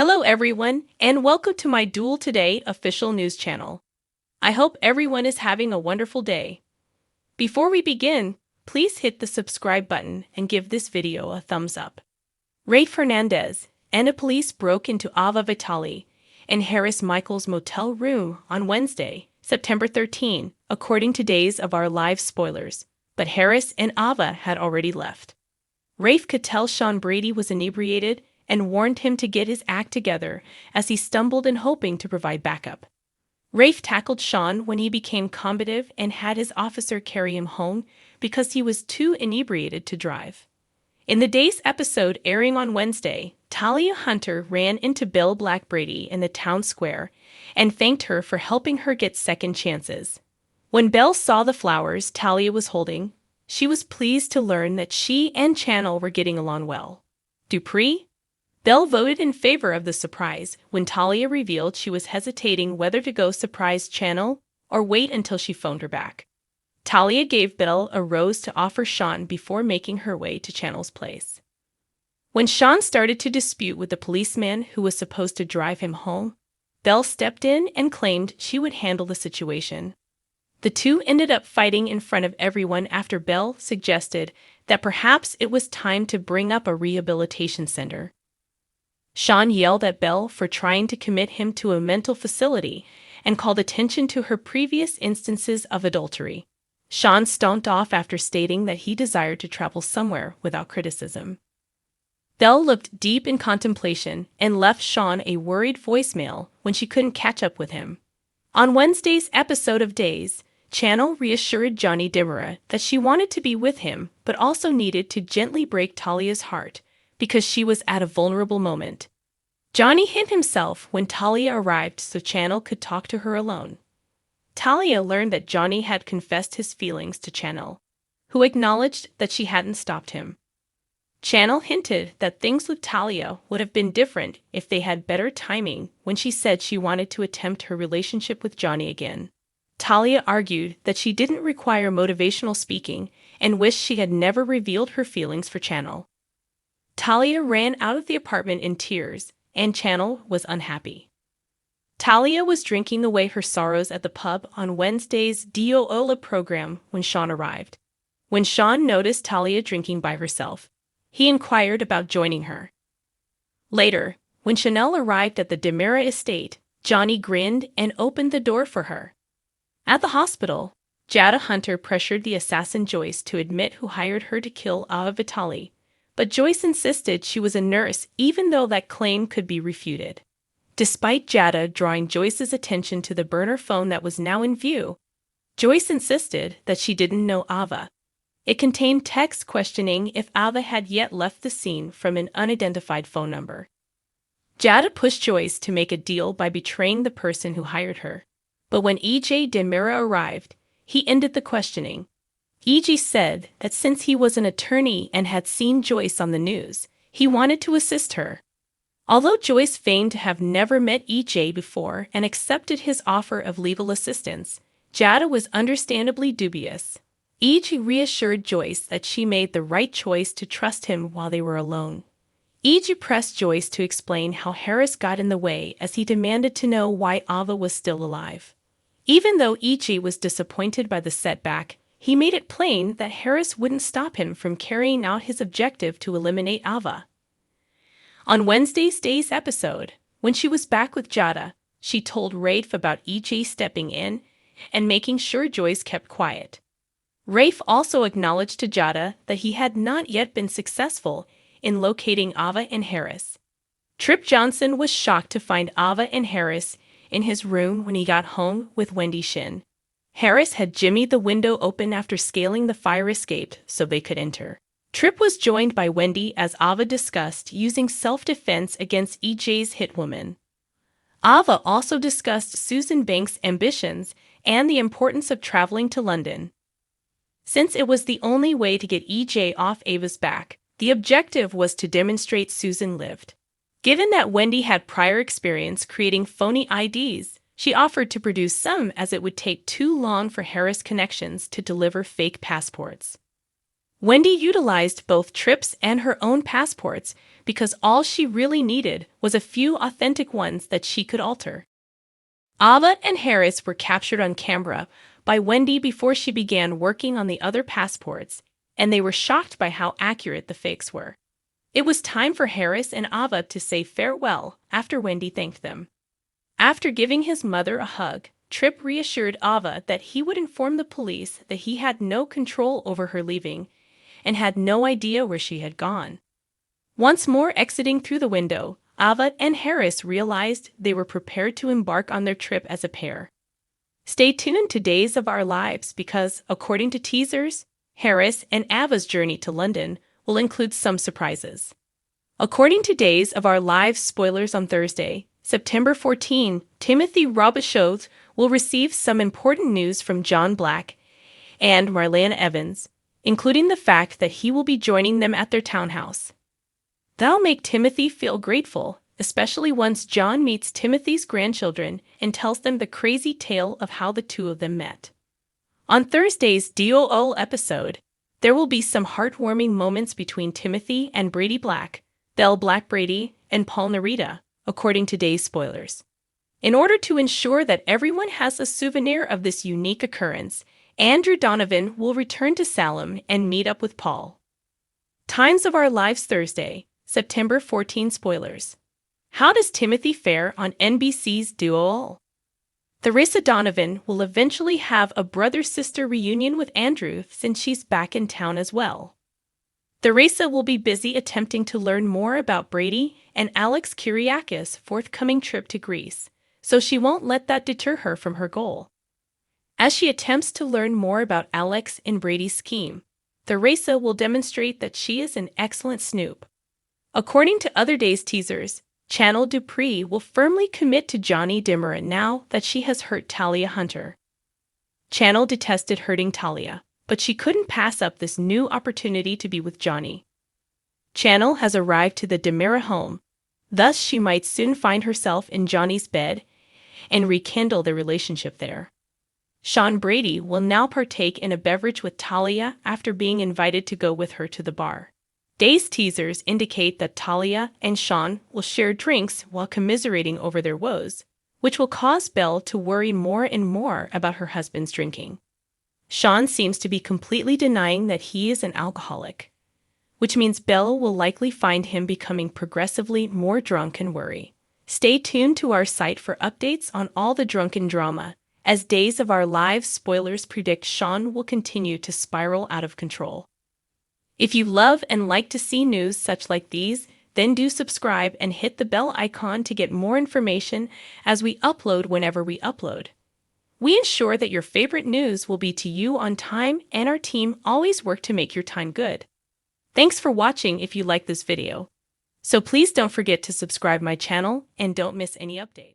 Hello everyone, and welcome to my DOOL Today official news channel. I hope everyone is having a wonderful day. Before we begin, please hit the subscribe button and give this video a thumbs up. Ray Fernandez and a police broke into Ava Vitali and Harris Michael's motel room on Wednesday, September 13, according to Days of Our Lives spoilers, but Harris and Ava had already left. Rafe could tell Shawn Brady was inebriated and warned him to get his act together as he stumbled in hoping to provide backup. Rafe tackled Shawn when he became combative and had his officer carry him home because he was too inebriated to drive. In the Days episode airing on Wednesday, Talia Hunter ran into Bill Black Brady in the town square and thanked her for helping her get second chances. When Belle saw the flowers Talia was holding, she was pleased to learn that she and Channel were getting along well. Dupree? Belle voted in favor of the surprise when Talia revealed she was hesitating whether to go surprise Channel or wait until she phoned her back. Talia gave Belle a rose to offer Shawn before making her way to Channel's place. When Shawn started to dispute with the policeman who was supposed to drive him home, Belle stepped in and claimed she would handle the situation. The two ended up fighting in front of everyone after Belle suggested that perhaps it was time to bring up a rehabilitation center. Shawn yelled at Belle for trying to commit him to a mental facility and called attention to her previous instances of adultery. Shawn stomped off after stating that he desired to travel somewhere without criticism. Belle looked deep in contemplation and left Shawn a worried voicemail when she couldn't catch up with him. On Wednesday's episode of Days, Channel reassured Johnny Demura that she wanted to be with him but also needed to gently break Talia's heart because she was at a vulnerable moment. Johnny hid himself when Talia arrived so Channel could talk to her alone. Talia learned that Johnny had confessed his feelings to Channel, who acknowledged that she hadn't stopped him. Channel hinted that things with Talia would have been different if they had better timing when she said she wanted to attempt her relationship with Johnny again. Talia argued that she didn't require motivational speaking and wished she had never revealed her feelings for Channel. Talia ran out of the apartment in tears, and Channel was unhappy. Talia was drinking away her sorrows at the pub on Wednesday's DOOL program when Shawn arrived. When Shawn noticed Talia drinking by herself, he inquired about joining her. Later, when Chanel arrived at the Demura estate, Johnny grinned and opened the door for her. At the hospital, Jada Hunter pressured the assassin Joyce to admit who hired her to kill Ava Vitali, but Joyce insisted she was a nurse even though that claim could be refuted. Despite Jada drawing Joyce's attention to the burner phone that was now in view, Joyce insisted that she didn't know Ava. It contained text questioning if Ava had yet left the scene from an unidentified phone number. Jada pushed Joyce to make a deal by betraying the person who hired her, but when E.J. Demura arrived, he ended the questioning. E.G. said that since he was an attorney and had seen Joyce on the news, he wanted to assist her. Although Joyce feigned to have never met E.J. before and accepted his offer of legal assistance, Jada was understandably dubious. E.G. reassured Joyce that she made the right choice to trust him while they were alone. E.G. pressed Joyce to explain how Harris got in the way as he demanded to know why Ava was still alive. Even though E.G. was disappointed by the setback, he made it plain that Harris wouldn't stop him from carrying out his objective to eliminate Ava. On Wednesday's Days episode, when she was back with Jada, she told Rafe about E.J. stepping in and making sure Joyce kept quiet. Rafe also acknowledged to Jada that he had not yet been successful in locating Ava and Harris. Trip Johnson was shocked to find Ava and Harris in his room when he got home with Wendy Shin. Harris had jimmied the window open after scaling the fire escape so they could enter. Trip was joined by Wendy as Ava discussed using self-defense against EJ's hitwoman. Ava also discussed Susan Banks' ambitions and the importance of traveling to London. Since it was the only way to get EJ off Ava's back, the objective was to demonstrate Susan lived. Given that Wendy had prior experience creating phony IDs, she offered to produce some as it would take too long for Harris Connections to deliver fake passports. Wendy utilized both trips and her own passports because all she really needed was a few authentic ones that she could alter. Ava and Harris were captured on camera by Wendy before she began working on the other passports, and they were shocked by how accurate the fakes were. It was time for Harris and Ava to say farewell after Wendy thanked them. After giving his mother a hug, Tripp reassured Ava that he would inform the police that he had no control over her leaving and had no idea where she had gone. Once more exiting through the window, Ava and Harris realized they were prepared to embark on their trip as a pair. Stay tuned to Days of Our Lives because, according to teasers, Harris and Ava's journey to London will include some surprises. According to Days of Our Lives spoilers on Thursday, September 14, Timothy Robichaud will receive some important news from John Black and Marlena Evans, including the fact that he will be joining them at their townhouse. That'll make Timothy feel grateful, especially once John meets Timothy's grandchildren and tells them the crazy tale of how the two of them met. On Thursday's DOOL episode, there will be some heartwarming moments between Timothy and Brady Black, Belle Black Brady, and Paul Narita, according to Days spoilers. In order to ensure that everyone has a souvenir of this unique occurrence, Andrew Donovan will return to Salem and meet up with Paul. Times of Our Lives Thursday, September 14 spoilers. How does Timothy fare on NBC's DOOL? Theresa Donovan will eventually have a brother-sister reunion with Andrew since she's back in town as well. Theresa will be busy attempting to learn more about Brady and Alex Kyriakis' forthcoming trip to Greece, so she won't let that deter her from her goal. As she attempts to learn more about Alex and Brady's scheme, Theresa will demonstrate that she is an excellent snoop. According to Other Days teasers, Chanel Dupree will firmly commit to Johnny Dimmoren now that she has hurt Talia Hunter. Chanel detested hurting Talia, but she couldn't pass up this new opportunity to be with Johnny. Chanel has arrived to the Dimmoren home, thus she might soon find herself in Johnny's bed and rekindle their relationship there. Shawn Brady will now partake in a beverage with Talia after being invited to go with her to the bar. Days teasers indicate that Talia and Shawn will share drinks while commiserating over their woes, which will cause Belle to worry more and more about her husband's drinking. Shawn seems to be completely denying that he is an alcoholic, which means Belle will likely find him becoming progressively more drunk and worry. Stay tuned to our site for updates on all the drunken drama, as Days of Our Lives spoilers predict Shawn will continue to spiral out of control. If you love and like to see news such like these, then do subscribe and hit the bell icon to get more information as we upload whenever we upload. We ensure that your favorite news will be to you on time, and our team always work to make your time good. Thanks for watching if you like this video. So please don't forget to subscribe my channel and don't miss any update.